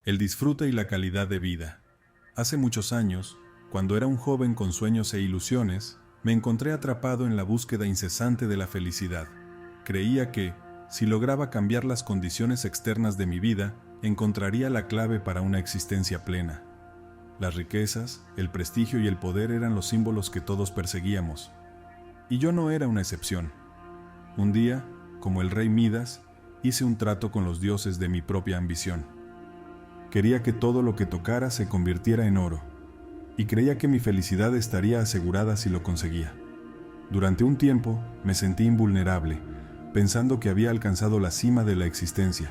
El disfrute y la calidad de vida. Hace muchos años, cuando era un joven con sueños e ilusiones, me encontré atrapado en la búsqueda incesante de la felicidad. Creía que, si lograba cambiar las condiciones externas de mi vida, encontraría la clave para una existencia plena. Las riquezas, el prestigio y el poder eran los símbolos que todos perseguíamos. Y yo no era una excepción. Un día, como el rey Midas, hice un trato con los dioses de mi propia ambición. Quería que todo lo que tocara se convirtiera en oro, y creía que mi felicidad estaría asegurada si lo conseguía. Durante un tiempo me sentí invulnerable, pensando que había alcanzado la cima de la existencia.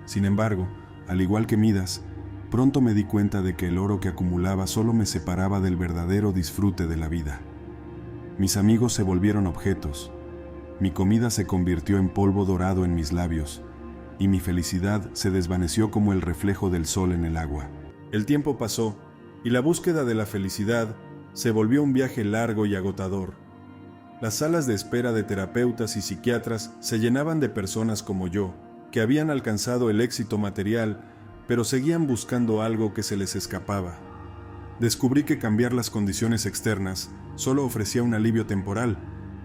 Sin embargo, al igual que Midas, pronto me di cuenta de que el oro que acumulaba solo me separaba del verdadero disfrute de la vida. Mis amigos se volvieron objetos, mi comida se convirtió en polvo dorado en mis labios, y mi felicidad se desvaneció como el reflejo del sol en el agua. El tiempo pasó, y la búsqueda de la felicidad se volvió un viaje largo y agotador. Las salas de espera de terapeutas y psiquiatras se llenaban de personas como yo, que habían alcanzado el éxito material, pero seguían buscando algo que se les escapaba. Descubrí que cambiar las condiciones externas solo ofrecía un alivio temporal,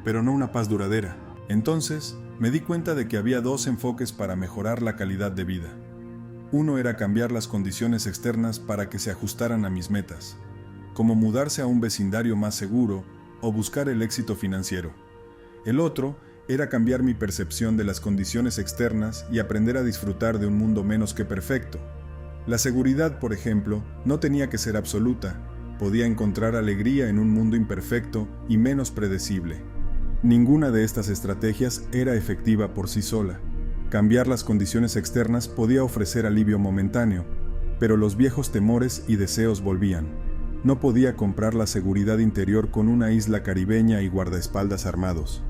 pero no una paz duradera. Entonces, me di cuenta de que había dos enfoques para mejorar la calidad de vida. Uno era cambiar las condiciones externas para que se ajustaran a mis metas, como mudarse a un vecindario más seguro o buscar el éxito financiero. El otro era cambiar mi percepción de las condiciones externas y aprender a disfrutar de un mundo menos que perfecto. La seguridad, por ejemplo, no tenía que ser absoluta. Podía encontrar alegría en un mundo imperfecto y menos predecible. Ninguna de estas estrategias era efectiva por sí sola. Cambiar las condiciones externas podía ofrecer alivio momentáneo, pero los viejos temores y deseos volvían. No podía comprar la seguridad interior con una isla caribeña y guardaespaldas armados.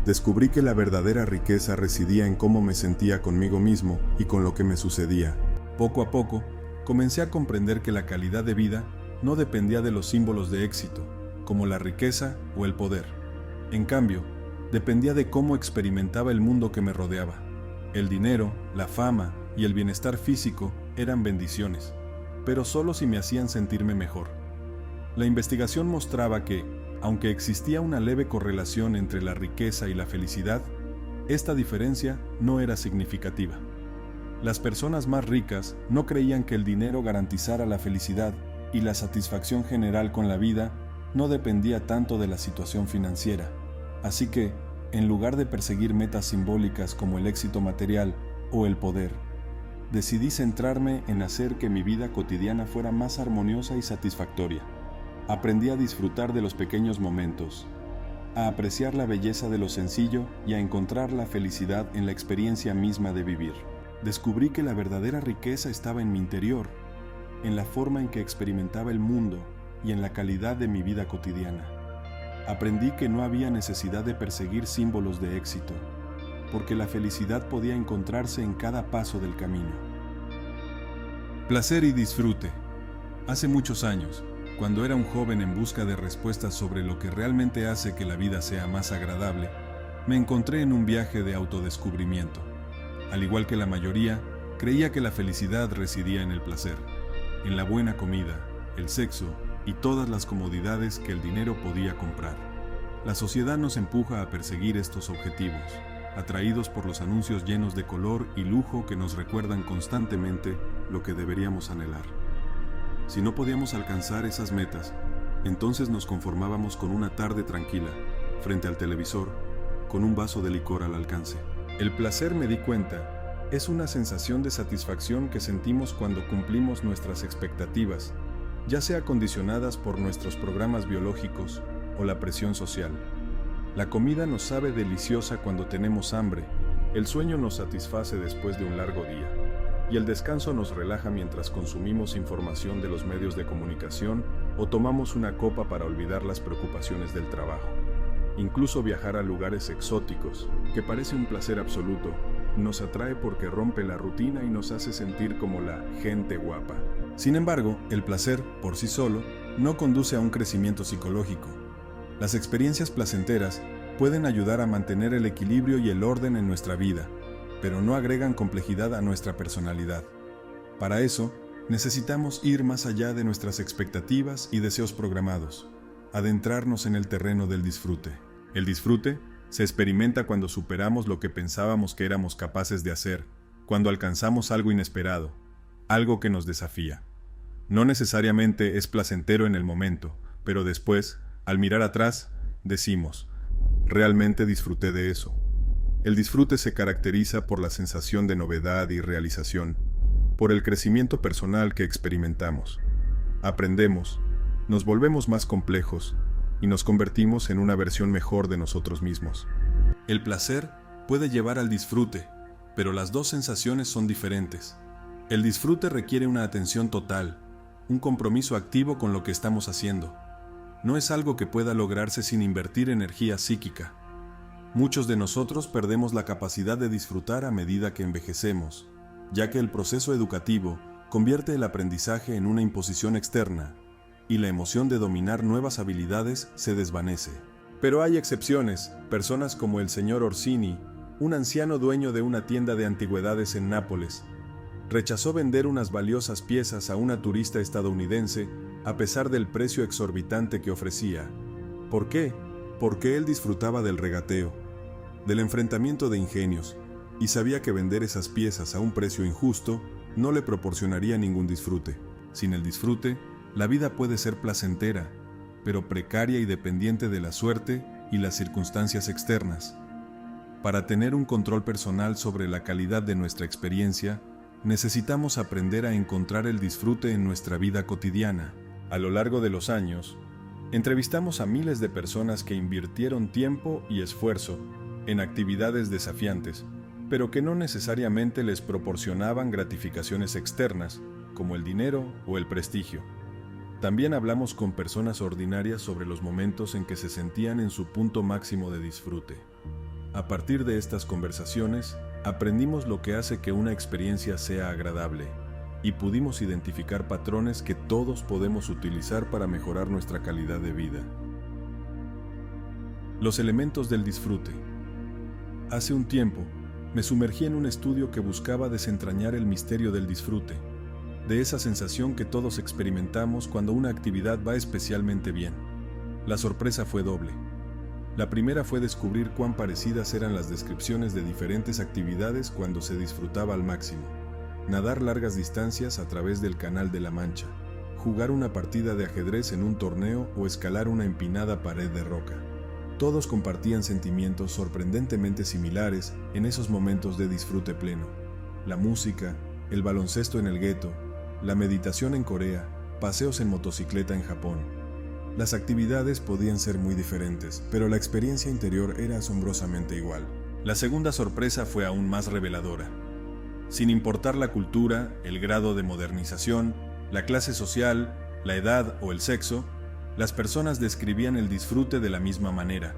Descubrí que la verdadera riqueza residía en cómo me sentía conmigo mismo y con lo que me sucedía. Poco a poco, comencé a comprender que la calidad de vida no dependía de los símbolos de éxito, como la riqueza o el poder. En cambio, dependía de cómo experimentaba el mundo que me rodeaba. El dinero, la fama y el bienestar físico eran bendiciones, pero solo si me hacían sentirme mejor. La investigación mostraba que, aunque existía una leve correlación entre la riqueza y la felicidad, esta diferencia no era significativa. Las personas más ricas no creían que el dinero garantizara la felicidad y la satisfacción general con la vida no dependía tanto de la situación financiera. Así que, en lugar de perseguir metas simbólicas como el éxito material o el poder, decidí centrarme en hacer que mi vida cotidiana fuera más armoniosa y satisfactoria. Aprendí a disfrutar de los pequeños momentos, a apreciar la belleza de lo sencillo y a encontrar la felicidad en la experiencia misma de vivir. Descubrí que la verdadera riqueza estaba en mi interior, en la forma en que experimentaba el mundo y en la calidad de mi vida cotidiana. Aprendí que no había necesidad de perseguir símbolos de éxito, porque la felicidad podía encontrarse en cada paso del camino. Placer y disfrute. Hace muchos años, cuando era un joven en busca de respuestas sobre lo que realmente hace que la vida sea más agradable, me encontré en un viaje de autodescubrimiento. Al igual que la mayoría, creía que la felicidad residía en el placer, en la buena comida, el sexo y todas las comodidades que el dinero podía comprar. La sociedad nos empuja a perseguir estos objetivos, atraídos por los anuncios llenos de color y lujo que nos recuerdan constantemente lo que deberíamos anhelar. Si no podíamos alcanzar esas metas, entonces nos conformábamos con una tarde tranquila, frente al televisor, con un vaso de licor al alcance. El placer, me di cuenta, es una sensación de satisfacción que sentimos cuando cumplimos nuestras expectativas, ya sea condicionadas por nuestros programas biológicos o la presión social. La comida nos sabe deliciosa cuando tenemos hambre, el sueño nos satisface después de un largo día, y el descanso nos relaja mientras consumimos información de los medios de comunicación o tomamos una copa para olvidar las preocupaciones del trabajo. Incluso viajar a lugares exóticos, que parece un placer absoluto, nos atrae porque rompe la rutina y nos hace sentir como la gente guapa. Sin embargo, el placer, por sí solo, no conduce a un crecimiento psicológico. Las experiencias placenteras pueden ayudar a mantener el equilibrio y el orden en nuestra vida, pero no agregan complejidad a nuestra personalidad. Para eso, Necesitamos ir más allá de nuestras expectativas y deseos programados, adentrarnos en el terreno del disfrute. El disfrute se experimenta cuando superamos lo que pensábamos que éramos capaces de hacer, cuando alcanzamos algo inesperado, algo que nos desafía. No necesariamente es placentero en el momento, pero después, al mirar atrás, decimos, realmente disfruté de eso. El disfrute se caracteriza por la sensación de novedad y realización, por el crecimiento personal que experimentamos. Aprendemos, nos volvemos más complejos y nos convertimos en una versión mejor de nosotros mismos. El placer puede llevar al disfrute, pero las dos sensaciones son diferentes. El disfrute requiere una atención total, un compromiso activo con lo que estamos haciendo. No es algo que pueda lograrse sin invertir energía psíquica. Muchos de nosotros perdemos la capacidad de disfrutar a medida que envejecemos, ya que el proceso educativo convierte el aprendizaje en una imposición externa, y la emoción de dominar nuevas habilidades se desvanece. Pero hay excepciones, personas como el señor Orsini, un anciano dueño de una tienda de antigüedades en Nápoles. Rechazó vender unas valiosas piezas a una turista estadounidense a pesar del precio exorbitante que ofrecía. ¿Por qué? Porque él disfrutaba del regateo, del enfrentamiento de ingenios, y sabía que vender esas piezas a un precio injusto no le proporcionaría ningún disfrute. Sin el disfrute, la vida puede ser placentera, pero precaria y dependiente de la suerte y las circunstancias externas. Para tener un control personal sobre la calidad de nuestra experiencia, necesitamos aprender a encontrar el disfrute en nuestra vida cotidiana. A lo largo de los años, entrevistamos a miles de personas que invirtieron tiempo y esfuerzo en actividades desafiantes, pero que no necesariamente les proporcionaban gratificaciones externas, como el dinero o el prestigio. También hablamos con personas ordinarias sobre los momentos en que se sentían en su punto máximo de disfrute. A partir de estas conversaciones, aprendimos lo que hace que una experiencia sea agradable, y pudimos identificar patrones que todos podemos utilizar para mejorar nuestra calidad de vida. Los elementos del disfrute. Hace un tiempo, me sumergí en un estudio que buscaba desentrañar el misterio del disfrute, de esa sensación que todos experimentamos cuando una actividad va especialmente bien. La sorpresa fue doble. La primera fue descubrir cuán parecidas eran las descripciones de diferentes actividades cuando se disfrutaba al máximo. Nadar largas distancias a través del Canal de la Mancha, jugar una partida de ajedrez en un torneo o escalar una empinada pared de roca. Todos compartían sentimientos sorprendentemente similares en esos momentos de disfrute pleno. La música, el baloncesto en el gueto, la meditación en Corea, paseos en motocicleta en Japón. Las actividades podían ser muy diferentes, pero la experiencia interior era asombrosamente igual. La segunda sorpresa fue aún más reveladora. Sin importar la cultura, el grado de modernización, la clase social, la edad o el sexo, las personas describían el disfrute de la misma manera.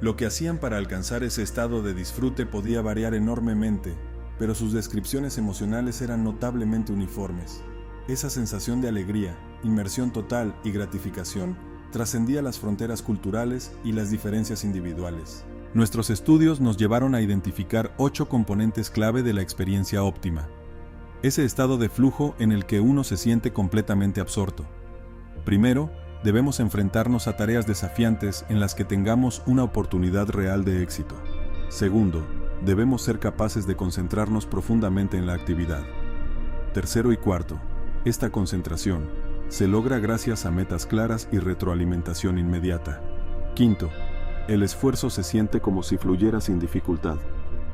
Lo que hacían para alcanzar ese estado de disfrute podía variar enormemente, pero sus descripciones emocionales eran notablemente uniformes. Esa sensación de alegría, inmersión total y gratificación trascendía las fronteras culturales y las diferencias individuales. Nuestros estudios nos llevaron a identificar 8 componentes clave de la experiencia óptima. Ese estado de flujo en el que uno se siente completamente absorto. Primero, debemos enfrentarnos a tareas desafiantes en las que tengamos una oportunidad real de éxito. Segundo, debemos ser capaces de concentrarnos profundamente en la actividad. Tercero y cuarto, esta concentración se logra gracias a metas claras y retroalimentación inmediata. Quinto, el esfuerzo se siente como si fluyera sin dificultad,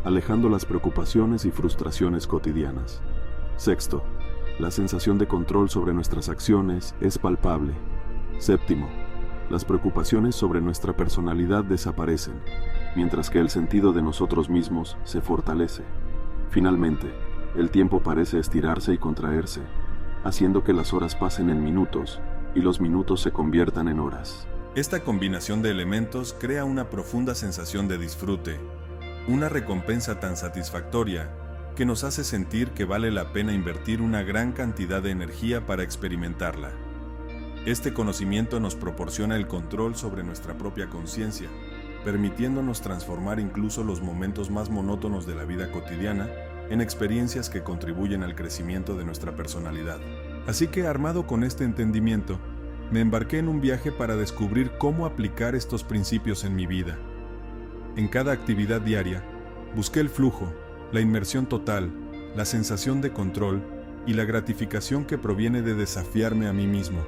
alejando las preocupaciones y frustraciones cotidianas. Sexto, la sensación de control sobre nuestras acciones es palpable. Séptimo, las preocupaciones sobre nuestra personalidad desaparecen, mientras que el sentido de nosotros mismos se fortalece. Finalmente, el tiempo parece estirarse y contraerse, haciendo que las horas pasen en minutos y los minutos se conviertan en horas. Esta combinación de elementos crea una profunda sensación de disfrute, una recompensa tan satisfactoria que nos hace sentir que vale la pena invertir una gran cantidad de energía para experimentarla. Este conocimiento nos proporciona el control sobre nuestra propia conciencia, permitiéndonos transformar incluso los momentos más monótonos de la vida cotidiana en experiencias que contribuyen al crecimiento de nuestra personalidad. Así que, armado con este entendimiento, me embarqué en un viaje para descubrir cómo aplicar estos principios en mi vida. En cada actividad diaria, busqué el flujo, la inmersión total, la sensación de control y la gratificación que proviene de desafiarme a mí mismo.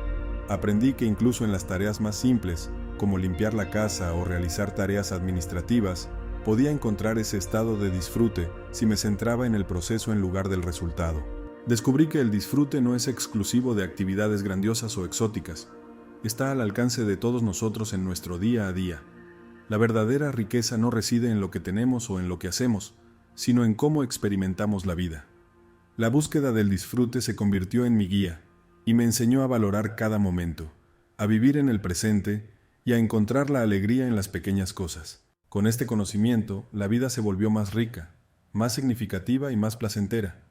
Aprendí que incluso en las tareas más simples, como limpiar la casa o realizar tareas administrativas, podía encontrar ese estado de disfrute si me centraba en el proceso en lugar del resultado. Descubrí que el disfrute no es exclusivo de actividades grandiosas o exóticas. Está al alcance de todos nosotros en nuestro día a día. La verdadera riqueza no reside en lo que tenemos o en lo que hacemos, sino en cómo experimentamos la vida. La búsqueda del disfrute se convirtió en mi guía y me enseñó a valorar cada momento, a vivir en el presente y a encontrar la alegría en las pequeñas cosas. Con este conocimiento, la vida se volvió más rica, más significativa y más placentera.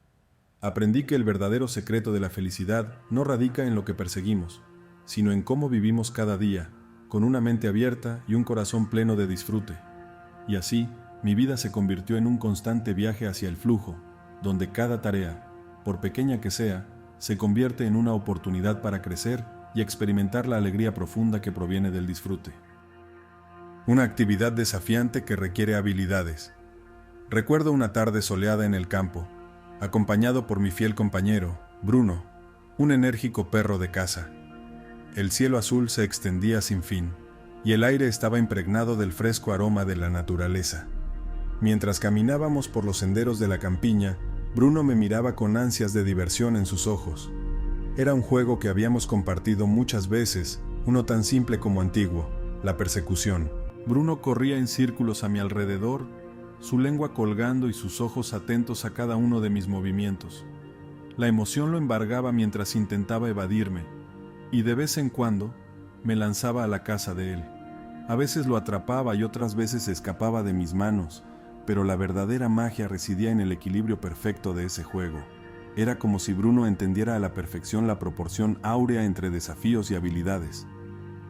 Aprendí que el verdadero secreto de la felicidad no radica en lo que perseguimos, sino en cómo vivimos cada día, con una mente abierta y un corazón pleno de disfrute. Y así, mi vida se convirtió en un constante viaje hacia el flujo, donde cada tarea, por pequeña que sea, se convierte en una oportunidad para crecer y experimentar la alegría profunda que proviene del disfrute. Una actividad desafiante que requiere habilidades. Recuerdo una tarde soleada en el campo, acompañado por mi fiel compañero, Bruno, un enérgico perro de caza. El cielo azul se extendía sin fin, y el aire estaba impregnado del fresco aroma de la naturaleza. Mientras caminábamos por los senderos de la campiña, Bruno me miraba con ansias de diversión en sus ojos. Era un juego que habíamos compartido muchas veces, uno tan simple como antiguo, la persecución. Bruno corría en círculos a mi alrededor, su lengua colgando y sus ojos atentos a cada uno de mis movimientos. La emoción lo embargaba mientras intentaba evadirme, y de vez en cuando me lanzaba a la caza de él. A veces lo atrapaba y otras veces escapaba de mis manos, pero la verdadera magia residía en el equilibrio perfecto de ese juego. Era como si Bruno entendiera a la perfección la proporción áurea entre desafíos y habilidades.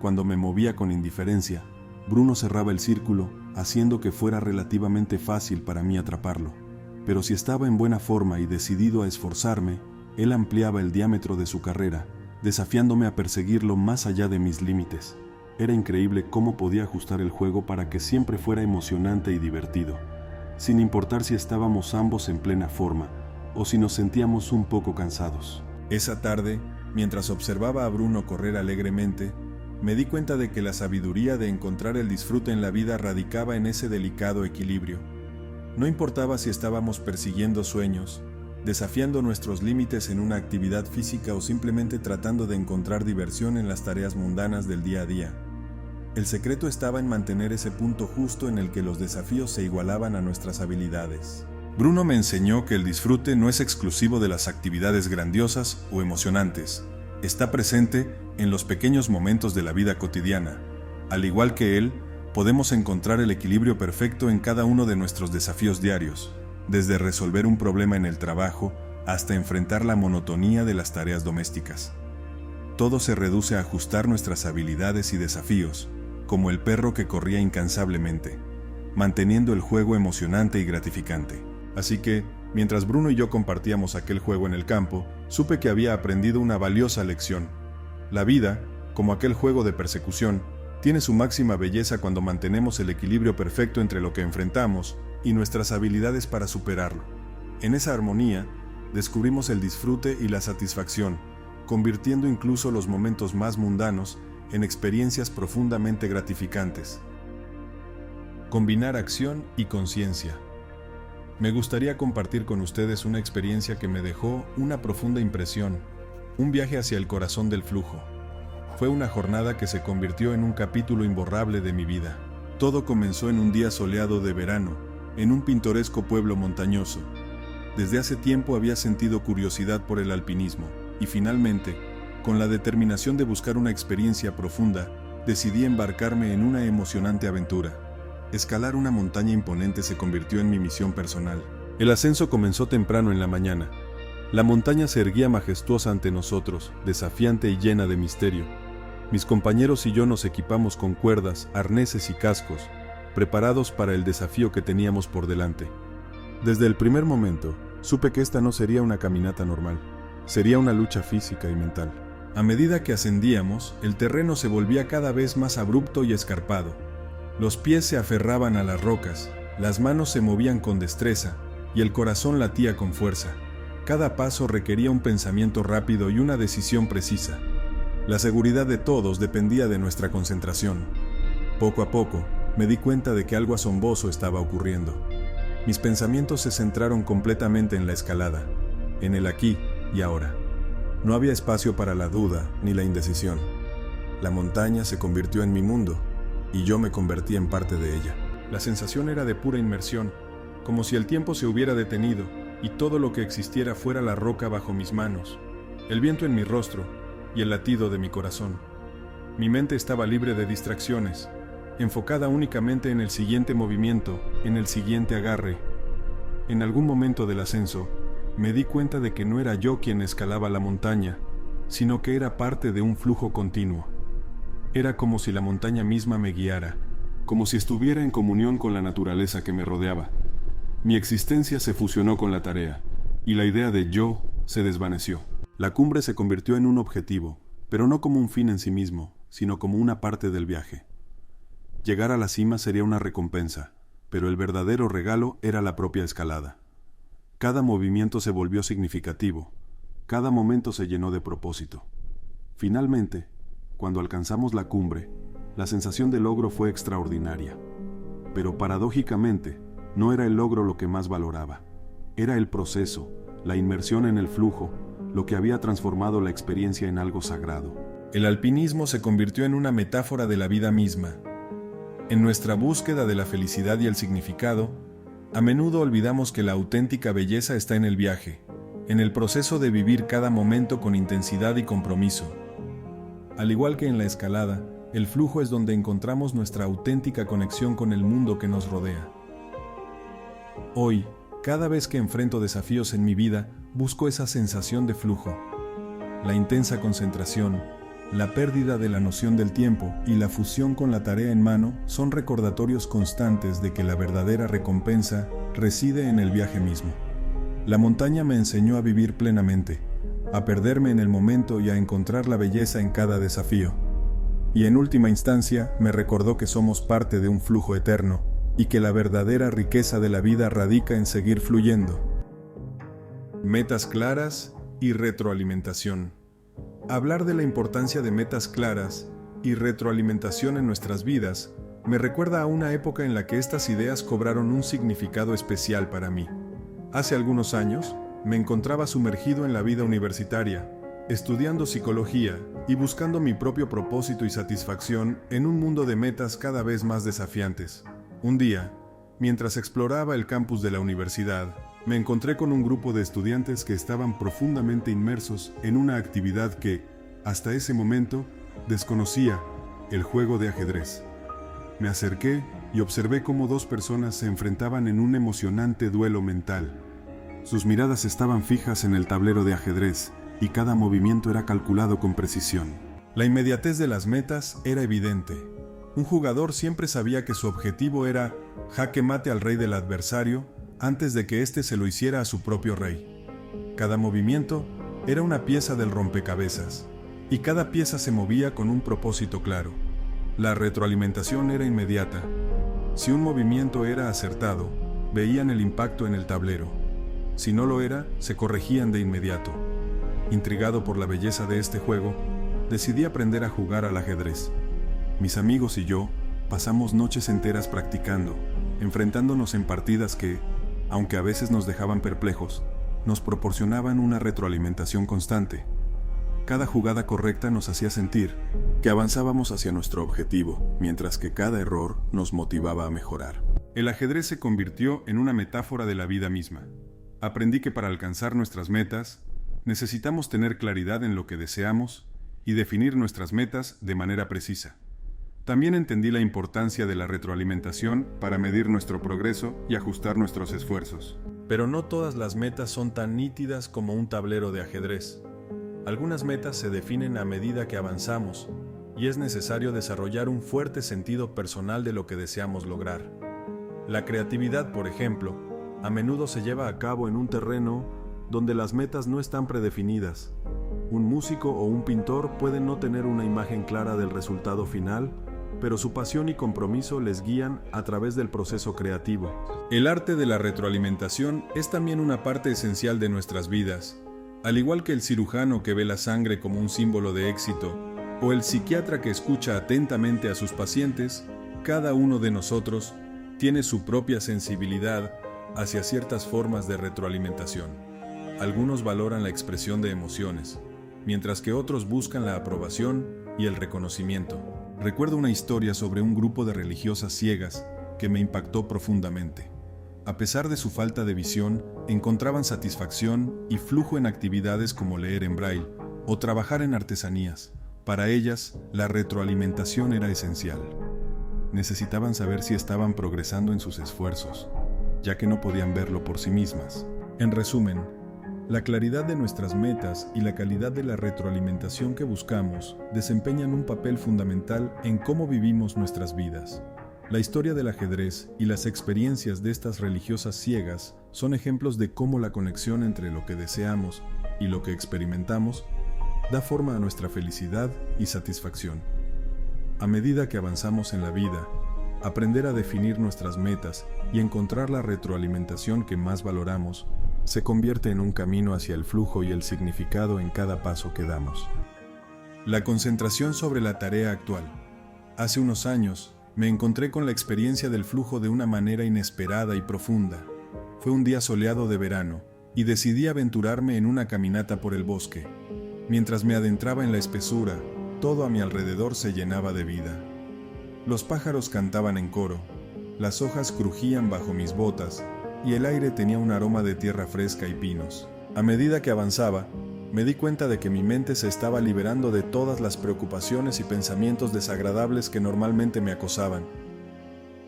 Cuando me movía con indiferencia, Bruno cerraba el círculo, haciendo que fuera relativamente fácil para mí atraparlo. Pero si estaba en buena forma y decidido a esforzarme, él ampliaba el diámetro de su carrera, desafiándome a perseguirlo más allá de mis límites. Era increíble cómo podía ajustar el juego para que siempre fuera emocionante y divertido, sin importar si estábamos ambos en plena forma o si nos sentíamos un poco cansados. Esa tarde, mientras observaba a Bruno correr alegremente, me di cuenta de que la sabiduría de encontrar el disfrute en la vida radicaba en ese delicado equilibrio. No importaba si estábamos persiguiendo sueños, desafiando nuestros límites en una actividad física o simplemente tratando de encontrar diversión en las tareas mundanas del día a día. El secreto estaba en mantener ese punto justo en el que los desafíos se igualaban a nuestras habilidades. Bruno me enseñó que el disfrute no es exclusivo de las actividades grandiosas o emocionantes. Está presente en los pequeños momentos de la vida cotidiana. Al igual que él, podemos encontrar el equilibrio perfecto en cada uno de nuestros desafíos diarios, desde resolver un problema en el trabajo hasta enfrentar la monotonía de las tareas domésticas. Todo se reduce a ajustar nuestras habilidades y desafíos, como el perro que corría incansablemente, manteniendo el juego emocionante y gratificante. Así que, mientras Bruno y yo compartíamos aquel juego en el campo, supe que había aprendido una valiosa lección. La vida, como aquel juego de persecución, tiene su máxima belleza cuando mantenemos el equilibrio perfecto entre lo que enfrentamos y nuestras habilidades para superarlo. En esa armonía, descubrimos el disfrute y la satisfacción, convirtiendo incluso los momentos más mundanos en experiencias profundamente gratificantes. Combinar acción y conciencia. Me gustaría compartir con ustedes una experiencia que me dejó una profunda impresión, un viaje hacia el corazón del flujo. Fue una jornada que se convirtió en un capítulo imborrable de mi vida. Todo comenzó en un día soleado de verano, en un pintoresco pueblo montañoso. Desde hace tiempo había sentido curiosidad por el alpinismo, y finalmente, con la determinación de buscar una experiencia profunda, decidí embarcarme en una emocionante aventura. Escalar una montaña imponente se convirtió en mi misión personal. El ascenso comenzó temprano en la mañana. La montaña se erguía majestuosa ante nosotros, desafiante y llena de misterio. Mis compañeros y yo nos equipamos con cuerdas, arneses y cascos, preparados para el desafío que teníamos por delante. Desde el primer momento, Supe que esta no sería una caminata normal, sería una lucha física y mental. A medida que ascendíamos, el terreno se volvía cada vez más abrupto y escarpado. Los pies se aferraban a las rocas, las manos se movían con destreza, y el corazón latía con fuerza. Cada paso requería un pensamiento rápido y una decisión precisa. La seguridad de todos dependía de nuestra concentración. Poco a poco, me di cuenta de que algo asombroso estaba ocurriendo. Mis pensamientos se centraron completamente en la escalada, en el aquí y ahora. No había espacio para la duda ni la indecisión. La montaña se convirtió en mi mundo, y yo me convertí en parte de ella. La sensación era de pura inmersión, como si el tiempo se hubiera detenido y todo lo que existiera fuera la roca bajo mis manos, el viento en mi rostro y el latido de mi corazón. Mi mente estaba libre de distracciones, enfocada únicamente en el siguiente movimiento, en el siguiente agarre. En algún momento del ascenso, me di cuenta de que no era yo quien escalaba la montaña, sino que era parte de un flujo continuo. Era como si la montaña misma me guiara, como si estuviera en comunión con la naturaleza que me rodeaba. Mi existencia se fusionó con la tarea, y la idea de yo se desvaneció. La cumbre se convirtió en un objetivo, pero no como un fin en sí mismo, sino como una parte del viaje. Llegar a la cima sería una recompensa, pero el verdadero regalo era la propia escalada. Cada movimiento se volvió significativo, cada momento se llenó de propósito. Finalmente, cuando alcanzamos la cumbre, la sensación de logro fue extraordinaria. Pero paradójicamente, no era el logro lo que más valoraba. Era el proceso, la inmersión en el flujo, lo que había transformado la experiencia en algo sagrado. El alpinismo se convirtió en una metáfora de la vida misma. En nuestra búsqueda de la felicidad y el significado, a menudo olvidamos que la auténtica belleza está en el viaje, en el proceso de vivir cada momento con intensidad y compromiso. Al igual que en la escalada, el flujo es donde encontramos nuestra auténtica conexión con el mundo que nos rodea. Hoy, cada vez que enfrento desafíos en mi vida, busco esa sensación de flujo. La intensa concentración, la pérdida de la noción del tiempo y la fusión con la tarea en mano son recordatorios constantes de que la verdadera recompensa reside en el viaje mismo. La montaña me enseñó a vivir plenamente, a perderme en el momento y a encontrar la belleza en cada desafío. Y en última instancia me recordó que somos parte de un flujo eterno y que la verdadera riqueza de la vida radica en seguir fluyendo. Metas claras y retroalimentación. Hablar de la importancia de metas claras y retroalimentación en nuestras vidas me recuerda a una época en la que estas ideas cobraron un significado especial para mí. Hace algunos años, me encontraba sumergido en la vida universitaria, estudiando psicología y buscando mi propio propósito y satisfacción en un mundo de metas cada vez más desafiantes. Un día, mientras exploraba el campus de la universidad, me encontré con un grupo de estudiantes que estaban profundamente inmersos en una actividad que, hasta ese momento, desconocía: el juego de ajedrez. Me acerqué y observé cómo dos personas se enfrentaban en un emocionante duelo mental. Sus miradas estaban fijas en el tablero de ajedrez, y cada movimiento era calculado con precisión. La inmediatez de las metas era evidente. Un jugador siempre sabía que su objetivo era jaque mate al rey del adversario antes de que éste se lo hiciera a su propio rey. Cada movimiento era una pieza del rompecabezas, y cada pieza se movía con un propósito claro. La retroalimentación era inmediata. Si un movimiento era acertado, veían el impacto en el tablero. Si no lo era, se corregían de inmediato. Intrigado por la belleza de este juego, decidí aprender a jugar al ajedrez. Mis amigos y yo pasamos noches enteras practicando, enfrentándonos en partidas que, aunque a veces nos dejaban perplejos, nos proporcionaban una retroalimentación constante. Cada jugada correcta nos hacía sentir que avanzábamos hacia nuestro objetivo, mientras que cada error nos motivaba a mejorar. El ajedrez se convirtió en una metáfora de la vida misma. Aprendí que para alcanzar nuestras metas, necesitamos tener claridad en lo que deseamos y definir nuestras metas de manera precisa. También entendí la importancia de la retroalimentación para medir nuestro progreso y ajustar nuestros esfuerzos. Pero no todas las metas son tan nítidas como un tablero de ajedrez. Algunas metas se definen a medida que avanzamos, y es necesario desarrollar un fuerte sentido personal de lo que deseamos lograr. La creatividad, por ejemplo, a menudo se lleva a cabo en un terreno donde las metas no están predefinidas. Un músico o un pintor pueden no tener una imagen clara del resultado final, pero su pasión y compromiso les guían a través del proceso creativo. El arte de la retroalimentación es también una parte esencial de nuestras vidas. Al igual que el cirujano que ve la sangre como un símbolo de éxito, o el psiquiatra que escucha atentamente a sus pacientes, cada uno de nosotros tiene su propia sensibilidad hacia ciertas formas de retroalimentación. Algunos valoran la expresión de emociones, mientras que otros buscan la aprobación y el reconocimiento. Recuerdo una historia sobre un grupo de religiosas ciegas que me impactó profundamente. A pesar de su falta de visión, encontraban satisfacción y flujo en actividades como leer en braille o trabajar en artesanías. Para ellas, la retroalimentación era esencial. Necesitaban saber si estaban progresando en sus esfuerzos, ya que no podían verlo por sí mismas. En resumen, la claridad de nuestras metas y la calidad de la retroalimentación que buscamos desempeñan un papel fundamental en cómo vivimos nuestras vidas. La historia del ajedrez y las experiencias de estas religiosas ciegas son ejemplos de cómo la conexión entre lo que deseamos y lo que experimentamos da forma a nuestra felicidad y satisfacción. A medida que avanzamos en la vida, aprender a definir nuestras metas y encontrar la retroalimentación que más valoramos se convierte en un camino hacia el flujo y el significado en cada paso que damos. La concentración sobre la tarea actual. Hace unos años, me encontré con la experiencia del flujo de una manera inesperada y profunda. Fue un día soleado de verano, y decidí aventurarme en una caminata por el bosque. Mientras me adentraba en la espesura, todo a mi alrededor se llenaba de vida. Los pájaros cantaban en coro, las hojas crujían bajo mis botas, y el aire tenía un aroma de tierra fresca y pinos. A medida que avanzaba, me di cuenta de que mi mente se estaba liberando de todas las preocupaciones y pensamientos desagradables que normalmente me acosaban.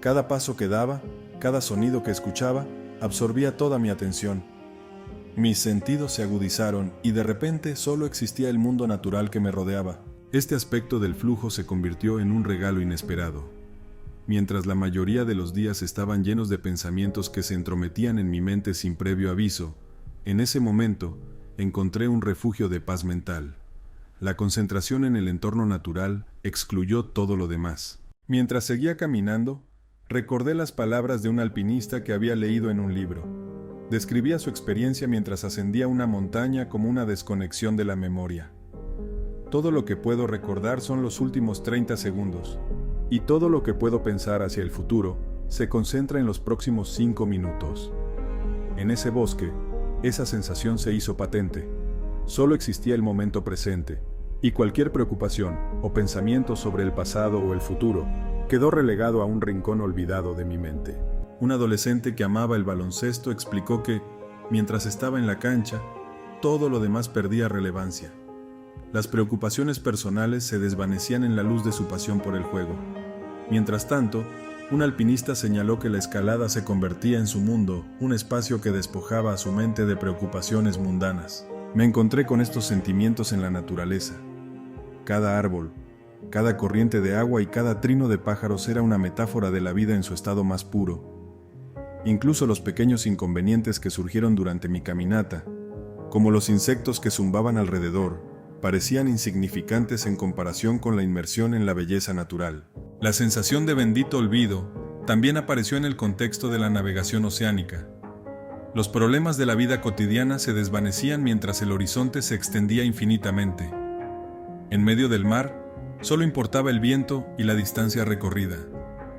Cada paso que daba, cada sonido que escuchaba, absorbía toda mi atención. Mis sentidos se agudizaron y de repente solo existía el mundo natural que me rodeaba. Este aspecto del flujo se convirtió en un regalo inesperado. Mientras la mayoría de los días estaban llenos de pensamientos que se entrometían en mi mente sin previo aviso, en ese momento encontré un refugio de paz mental. La concentración en el entorno natural excluyó todo lo demás. Mientras seguía caminando, recordé las palabras de un alpinista que había leído en un libro. Describía su experiencia mientras ascendía una montaña como una desconexión de la memoria. Todo lo que puedo recordar son los últimos 30 segundos, y todo lo que puedo pensar hacia el futuro se concentra en los próximos 5 minutos. En ese bosque, esa sensación se hizo patente. Solo existía el momento presente, y cualquier preocupación o pensamiento sobre el pasado o el futuro quedó relegado a un rincón olvidado de mi mente. Un adolescente que amaba el baloncesto explicó que, mientras estaba en la cancha, todo lo demás perdía relevancia. Las preocupaciones personales se desvanecían en la luz de su pasión por el juego. Mientras tanto, un alpinista señaló que la escalada se convertía en su mundo, un espacio que despojaba a su mente de preocupaciones mundanas. Me encontré con estos sentimientos en la naturaleza. Cada árbol, cada corriente de agua y cada trino de pájaros era una metáfora de la vida en su estado más puro. Incluso los pequeños inconvenientes que surgieron durante mi caminata, como los insectos que zumbaban alrededor, parecían insignificantes en comparación con la inmersión en la belleza natural. La sensación de bendito olvido también apareció en el contexto de la navegación oceánica. Los problemas de la vida cotidiana se desvanecían mientras el horizonte se extendía infinitamente. En medio del mar, solo importaba el viento y la distancia recorrida.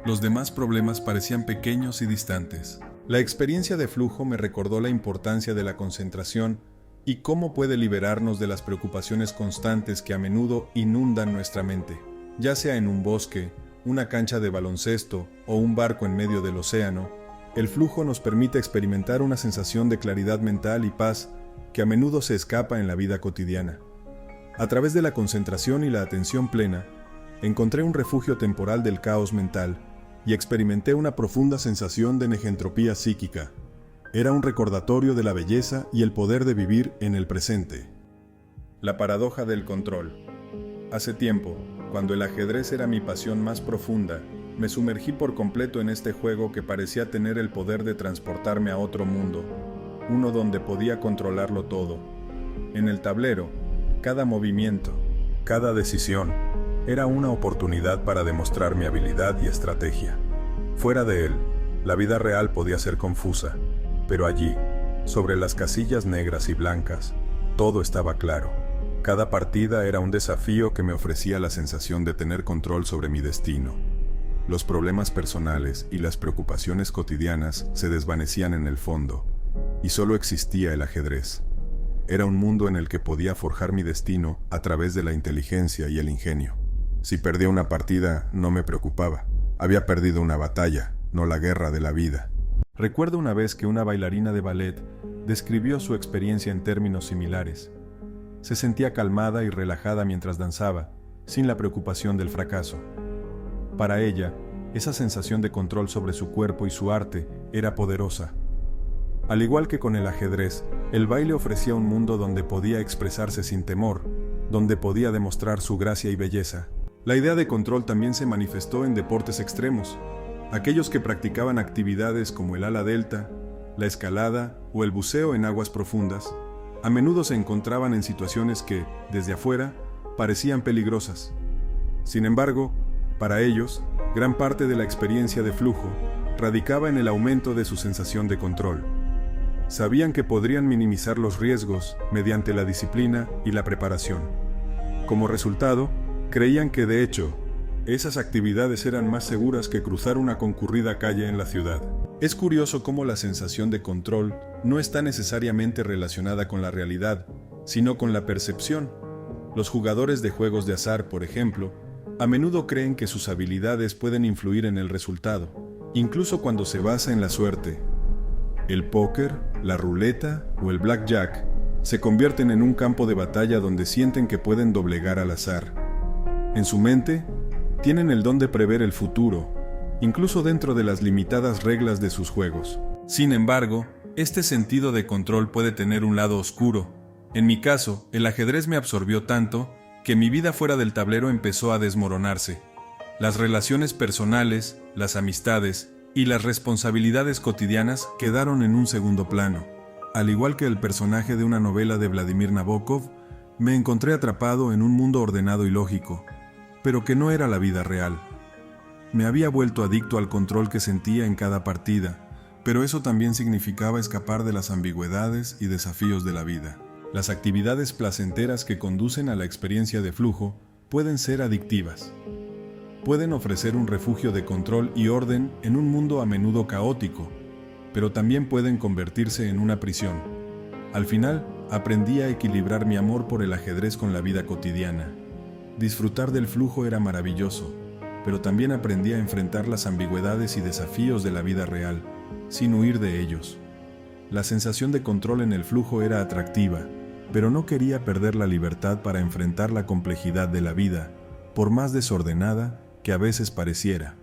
Los demás problemas parecían pequeños y distantes. La experiencia de flujo me recordó la importancia de la concentración y cómo puede liberarnos de las preocupaciones constantes que a menudo inundan nuestra mente. Ya sea en un bosque, una cancha de baloncesto o un barco en medio del océano, el flujo nos permite experimentar una sensación de claridad mental y paz que a menudo se escapa en la vida cotidiana. A través de la concentración y la atención plena, encontré un refugio temporal del caos mental y experimenté una profunda sensación de negentropía psíquica. Era un recordatorio de la belleza y el poder de vivir en el presente. La paradoja del control. Hace tiempo, cuando el ajedrez era mi pasión más profunda, Me sumergí por completo en este juego que parecía tener el poder de transportarme a otro mundo, uno donde podía controlarlo todo. En el tablero, cada movimiento, cada decisión, era una oportunidad para demostrar mi habilidad y estrategia. Fuera de él, la vida real podía ser confusa, pero allí, sobre las casillas negras y blancas, todo estaba claro. Cada partida era un desafío que me ofrecía la sensación de tener control sobre mi destino. Los problemas personales y las preocupaciones cotidianas se desvanecían en el fondo, y solo existía el ajedrez. Era un mundo en el que podía forjar mi destino a través de la inteligencia y el ingenio. Si perdía una partida, no me preocupaba. Había perdido una batalla, no la guerra de la vida. Recuerdo una vez que una bailarina de ballet describió su experiencia en términos similares. Se sentía calmada y relajada mientras danzaba, sin la preocupación del fracaso. Para ella, esa sensación de control sobre su cuerpo y su arte era poderosa. Al igual que con el ajedrez, el baile ofrecía un mundo donde podía expresarse sin temor, donde podía demostrar su gracia y belleza. La idea de control también se manifestó en deportes extremos. Aquellos que practicaban actividades como el ala delta, la escalada o el buceo en aguas profundas, a menudo se encontraban en situaciones que, desde afuera, parecían peligrosas. Sin embargo, para ellos, gran parte de la experiencia de flujo radicaba en el aumento de su sensación de control. Sabían que podrían minimizar los riesgos mediante la disciplina y la preparación. Como resultado, creían que de hecho, esas actividades eran más seguras que cruzar una concurrida calle en la ciudad. Es curioso cómo la sensación de control no está necesariamente relacionada con la realidad, sino con la percepción. Los jugadores de juegos de azar, por ejemplo, a menudo creen que sus habilidades pueden influir en el resultado, incluso cuando se basa en la suerte. El póker, la ruleta o el blackjack se convierten en un campo de batalla donde sienten que pueden doblegar al azar. En su mente, tienen el don de prever el futuro, incluso dentro de las limitadas reglas de sus juegos. Sin embargo, este sentido de control puede tener un lado oscuro. En mi caso, el ajedrez me absorbió tanto que mi vida fuera del tablero empezó a desmoronarse. Las relaciones personales, las amistades y las responsabilidades cotidianas quedaron en un segundo plano. Al igual que el personaje de una novela de Vladimir Nabokov, me encontré atrapado en un mundo ordenado y lógico, pero que no era la vida real. Me había vuelto adicto al control que sentía en cada partida, pero eso también significaba escapar de las ambigüedades y desafíos de la vida. Las actividades placenteras que conducen a la experiencia de flujo pueden ser adictivas. Pueden ofrecer un refugio de control y orden en un mundo a menudo caótico, pero también pueden convertirse en una prisión. Al final, aprendí a equilibrar mi amor por el ajedrez con la vida cotidiana. Disfrutar del flujo era maravilloso, pero también aprendí a enfrentar las ambigüedades y desafíos de la vida real, sin huir de ellos. La sensación de control en el flujo era atractiva, pero no quería perder la libertad para enfrentar la complejidad de la vida, por más desordenada que a veces pareciera.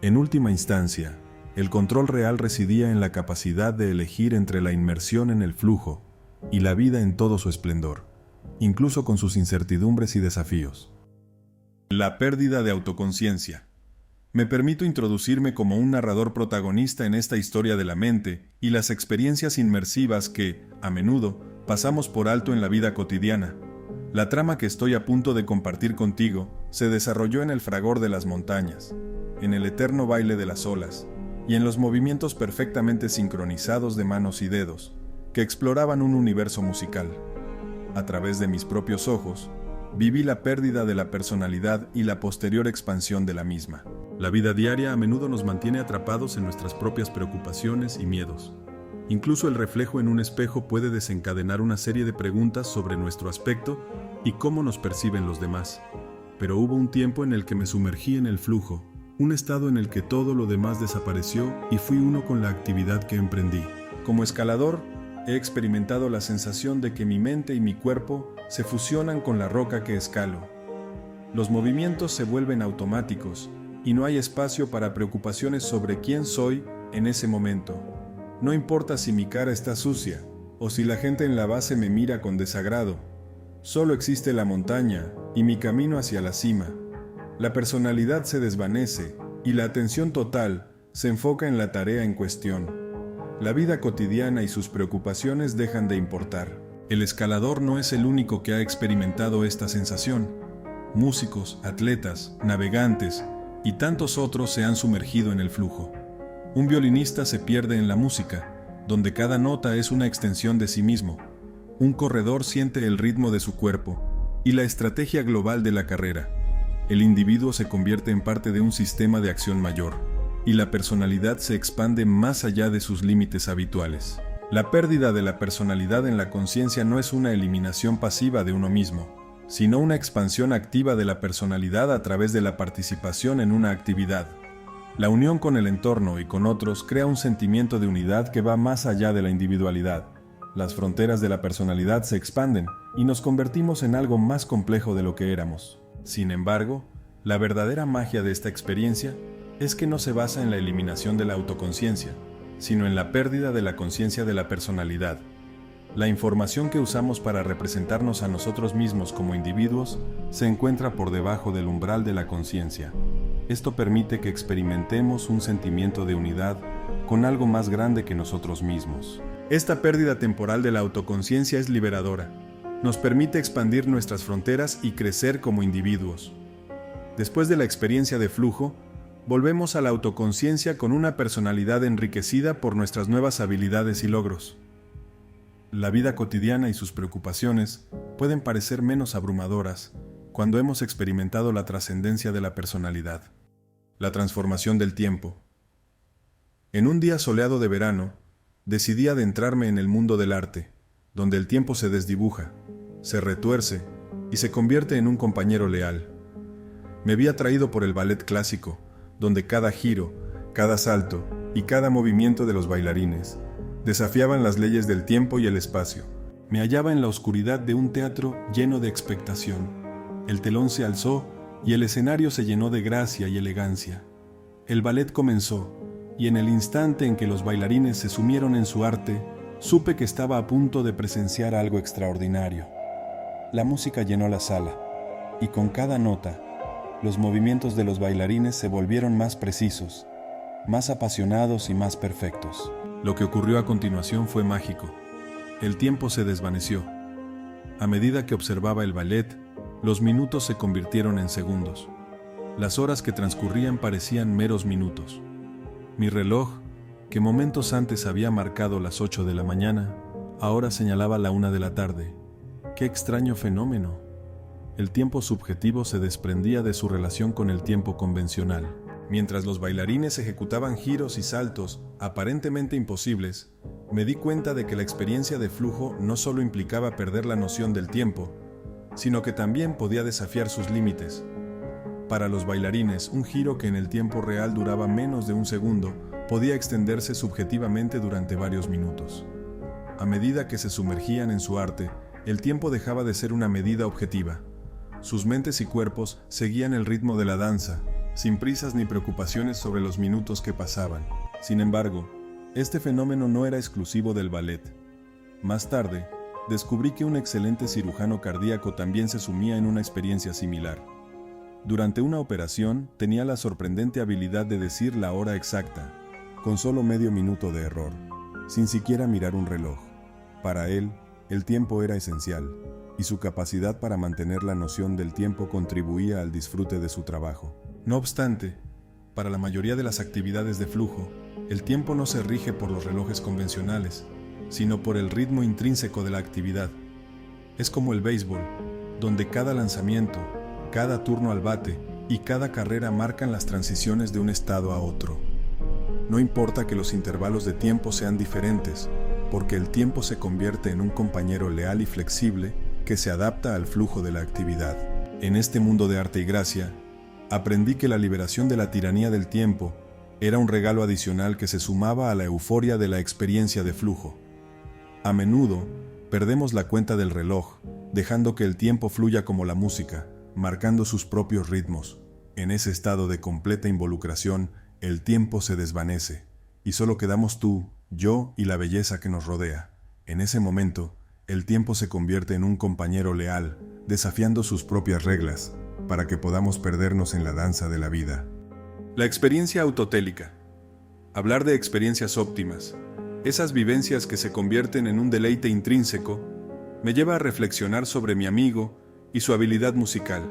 En última instancia, el control real residía en la capacidad de elegir entre la inmersión en el flujo y la vida en todo su esplendor, incluso con sus incertidumbres y desafíos. La pérdida de autoconciencia. Me permito introducirme como un narrador protagonista en esta historia de la mente y las experiencias inmersivas que, a menudo, pasamos por alto en la vida cotidiana. La trama que estoy a punto de compartir contigo se desarrolló en el fragor de las montañas, en el eterno baile de las olas, y en los movimientos perfectamente sincronizados de manos y dedos, que exploraban un universo musical. A través de mis propios ojos, viví la pérdida de la personalidad y la posterior expansión de la misma. La vida diaria a menudo nos mantiene atrapados en nuestras propias preocupaciones y miedos. Incluso el reflejo en un espejo puede desencadenar una serie de preguntas sobre nuestro aspecto y cómo nos perciben los demás. Pero hubo un tiempo en el que me sumergí en el flujo, un estado en el que todo lo demás desapareció y fui uno con la actividad que emprendí. Como escalador, he experimentado la sensación de que mi mente y mi cuerpo se fusionan con la roca que escalo. Los movimientos se vuelven automáticos y no hay espacio para preocupaciones sobre quién soy en ese momento. No importa si mi cara está sucia o si la gente en la base me mira con desagrado. Solo existe la montaña y mi camino hacia la cima. La personalidad se desvanece y la atención total se enfoca en la tarea en cuestión. La vida cotidiana y sus preocupaciones dejan de importar. El escalador no es el único que ha experimentado esta sensación. Músicos, atletas, navegantes y tantos otros se han sumergido en el flujo. Un violinista se pierde en la música, donde cada nota es una extensión de sí mismo. Un corredor siente el ritmo de su cuerpo y la estrategia global de la carrera. El individuo se convierte en parte de un sistema de acción mayor, y la personalidad se expande más allá de sus límites habituales. La pérdida de la personalidad en la conciencia no es una eliminación pasiva de uno mismo, sino una expansión activa de la personalidad a través de la participación en una actividad. La unión con el entorno y con otros crea un sentimiento de unidad que va más allá de la individualidad. Las fronteras de la personalidad se expanden y nos convertimos en algo más complejo de lo que éramos. Sin embargo, la verdadera magia de esta experiencia es que no se basa en la eliminación de la autoconciencia, sino en la pérdida de la conciencia de la personalidad. La información que usamos para representarnos a nosotros mismos como individuos se encuentra por debajo del umbral de la conciencia. Esto permite que experimentemos un sentimiento de unidad con algo más grande que nosotros mismos. Esta pérdida temporal de la autoconciencia es liberadora. Nos permite expandir nuestras fronteras y crecer como individuos. Después de la experiencia de flujo, volvemos a la autoconciencia con una personalidad enriquecida por nuestras nuevas habilidades y logros. La vida cotidiana y sus preocupaciones pueden parecer menos abrumadoras cuando hemos experimentado la trascendencia de la personalidad. La transformación del tiempo. En un día soleado de verano, decidí adentrarme en el mundo del arte, donde el tiempo se desdibuja, se retuerce y se convierte en un compañero leal. Me vi atraído por el ballet clásico, donde cada giro, cada salto y cada movimiento de los bailarines desafiaban las leyes del tiempo y el espacio. Me hallaba en la oscuridad de un teatro lleno de expectación. El telón se alzó y el escenario se llenó de gracia y elegancia. El ballet comenzó, y en el instante en que los bailarines se sumieron en su arte, supe que estaba a punto de presenciar algo extraordinario. La música llenó la sala, y con cada nota, los movimientos de los bailarines se volvieron más precisos, más apasionados y más perfectos. Lo que ocurrió a continuación fue mágico. El tiempo se desvaneció. A medida que observaba el ballet, los minutos se convirtieron en segundos. Las horas que transcurrían parecían meros minutos. Mi reloj, que momentos antes había marcado las 8 de la mañana, ahora señalaba la 1 de la tarde. ¡Qué extraño fenómeno! El tiempo subjetivo se desprendía de su relación con el tiempo convencional. Mientras los bailarines ejecutaban giros y saltos aparentemente imposibles, me di cuenta de que la experiencia de flujo no solo implicaba perder la noción del tiempo, sino que también podía desafiar sus límites. Para los bailarines, un giro que en el tiempo real duraba menos de un segundo podía extenderse subjetivamente durante varios minutos. A medida que se sumergían en su arte, el tiempo dejaba de ser una medida objetiva. Sus mentes y cuerpos seguían el ritmo de la danza, sin prisas ni preocupaciones sobre los minutos que pasaban. Sin embargo, este fenómeno no era exclusivo del ballet. Más tarde, descubrí que un excelente cirujano cardíaco también se sumía en una experiencia similar. Durante una operación, tenía la sorprendente habilidad de decir la hora exacta, con solo medio minuto de error, sin siquiera mirar un reloj. Para él, el tiempo era esencial, y su capacidad para mantener la noción del tiempo contribuía al disfrute de su trabajo. No obstante, para la mayoría de las actividades de flujo, el tiempo no se rige por los relojes convencionales, sino por el ritmo intrínseco de la actividad. Es como el béisbol, donde cada lanzamiento, cada turno al bate y cada carrera marcan las transiciones de un estado a otro. No importa que los intervalos de tiempo sean diferentes, porque el tiempo se convierte en un compañero leal y flexible que se adapta al flujo de la actividad. En este mundo de arte y gracia, aprendí que la liberación de la tiranía del tiempo era un regalo adicional que se sumaba a la euforia de la experiencia de flujo. A menudo, perdemos la cuenta del reloj, dejando que el tiempo fluya como la música, marcando sus propios ritmos. En ese estado de completa involucración, el tiempo se desvanece, y solo quedamos tú, yo y la belleza que nos rodea. En ese momento, el tiempo se convierte en un compañero leal, desafiando sus propias reglas, para que podamos perdernos en la danza de la vida. La experiencia autotélica. Hablar de experiencias óptimas, esas vivencias que se convierten en un deleite intrínseco, me lleva a reflexionar sobre mi amigo y su habilidad musical.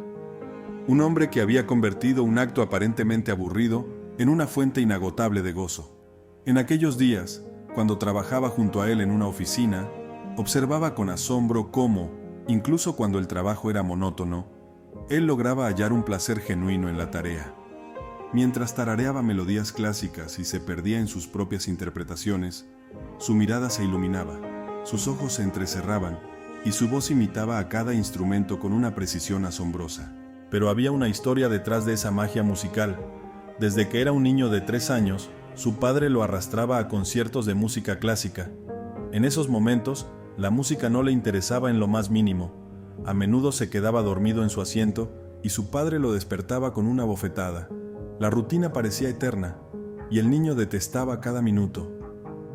Un hombre que había convertido un acto aparentemente aburrido en una fuente inagotable de gozo. En aquellos días, cuando trabajaba junto a él en una oficina, observaba con asombro cómo, incluso cuando el trabajo era monótono, él lograba hallar un placer genuino en la tarea. Mientras tarareaba melodías clásicas y se perdía en sus propias interpretaciones, su mirada se iluminaba, sus ojos se entrecerraban y su voz imitaba a cada instrumento con una precisión asombrosa. Pero había una historia detrás de esa magia musical. Desde que era un niño de 3 años, su padre lo arrastraba a conciertos de música clásica. En esos momentos, la música no le interesaba en lo más mínimo. A menudo se quedaba dormido en su asiento y su padre lo despertaba con una bofetada. La rutina parecía eterna y el niño detestaba cada minuto.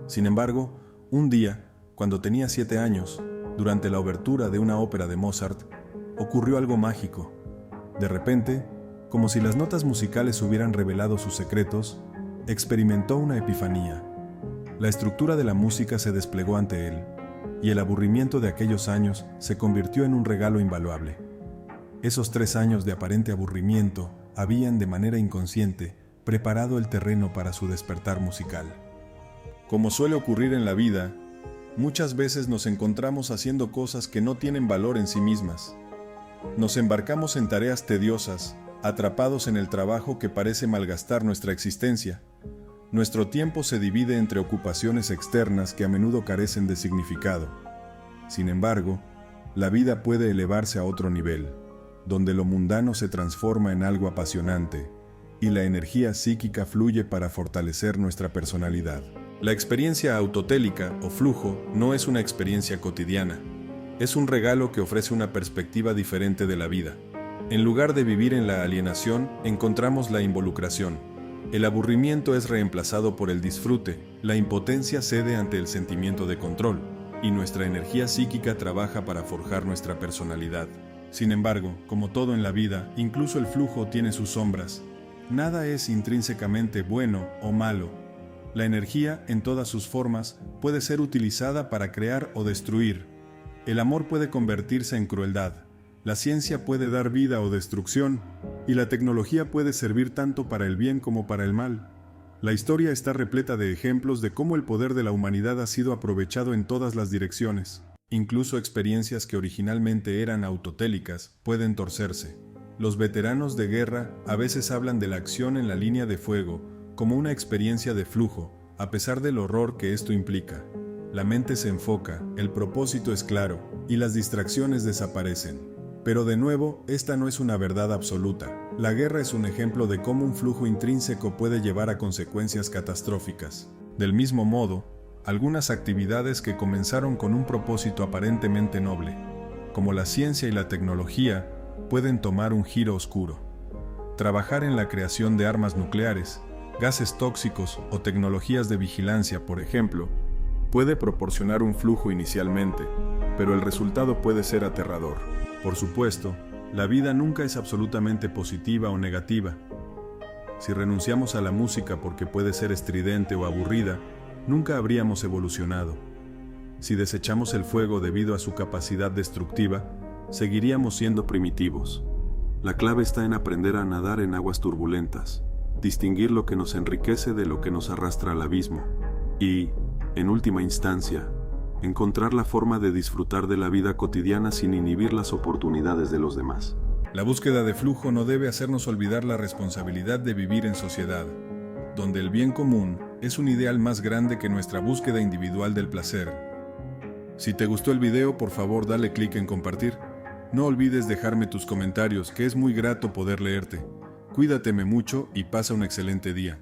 Sin embargo, un día, cuando tenía 7 años, durante la obertura de una ópera de Mozart, ocurrió algo mágico. De repente, como si las notas musicales hubieran revelado sus secretos, experimentó una epifanía. La estructura de la música se desplegó ante él, y el aburrimiento de aquellos años se convirtió en un regalo invaluable. Esos 3 años de aparente aburrimiento habían, de manera inconsciente, preparado el terreno para su despertar musical. Como suele ocurrir en la vida, muchas veces nos encontramos haciendo cosas que no tienen valor en sí mismas. Nos embarcamos en tareas tediosas, atrapados en el trabajo que parece malgastar nuestra existencia. Nuestro tiempo se divide entre ocupaciones externas que a menudo carecen de significado. Sin embargo, la vida puede elevarse a otro nivel, donde lo mundano se transforma en algo apasionante y la energía psíquica fluye para fortalecer nuestra personalidad. La experiencia autotélica o flujo no es una experiencia cotidiana. Es un regalo que ofrece una perspectiva diferente de la vida. En lugar de vivir en la alienación, encontramos la involucración. El aburrimiento es reemplazado por el disfrute, la impotencia cede ante el sentimiento de control, y nuestra energía psíquica trabaja para forjar nuestra personalidad. Sin embargo, como todo en la vida, incluso el flujo tiene sus sombras. Nada es intrínsecamente bueno o malo. La energía, en todas sus formas, puede ser utilizada para crear o destruir. El amor puede convertirse en crueldad. La ciencia puede dar vida o destrucción, y la tecnología puede servir tanto para el bien como para el mal. La historia está repleta de ejemplos de cómo el poder de la humanidad ha sido aprovechado en todas las direcciones. Incluso experiencias que originalmente eran autotélicas pueden torcerse. Los veteranos de guerra a veces hablan de la acción en la línea de fuego como una experiencia de flujo, a pesar del horror que esto implica. La mente se enfoca, el propósito es claro, y las distracciones desaparecen. Pero de nuevo, esta no es una verdad absoluta. La guerra es un ejemplo de cómo un flujo intrínseco puede llevar a consecuencias catastróficas. Del mismo modo, algunas actividades que comenzaron con un propósito aparentemente noble, como la ciencia y la tecnología, pueden tomar un giro oscuro. Trabajar en la creación de armas nucleares, gases tóxicos o tecnologías de vigilancia, por ejemplo, puede proporcionar un flujo inicialmente, pero el resultado puede ser aterrador. Por supuesto, la vida nunca es absolutamente positiva o negativa. Si renunciamos a la música porque puede ser estridente o aburrida, nunca habríamos evolucionado. Si desechamos el fuego debido a su capacidad destructiva, seguiríamos siendo primitivos. La clave está en aprender a nadar en aguas turbulentas, distinguir lo que nos enriquece de lo que nos arrastra al abismo y, en última instancia, encontrar la forma de disfrutar de la vida cotidiana sin inhibir las oportunidades de los demás. La búsqueda de flujo no debe hacernos olvidar la responsabilidad de vivir en sociedad, donde el bien común es un ideal más grande que nuestra búsqueda individual del placer. Si te gustó el video, por favor dale clic en compartir. No olvides dejarme tus comentarios, que es muy grato poder leerte. Cuídateme mucho y pasa un excelente día.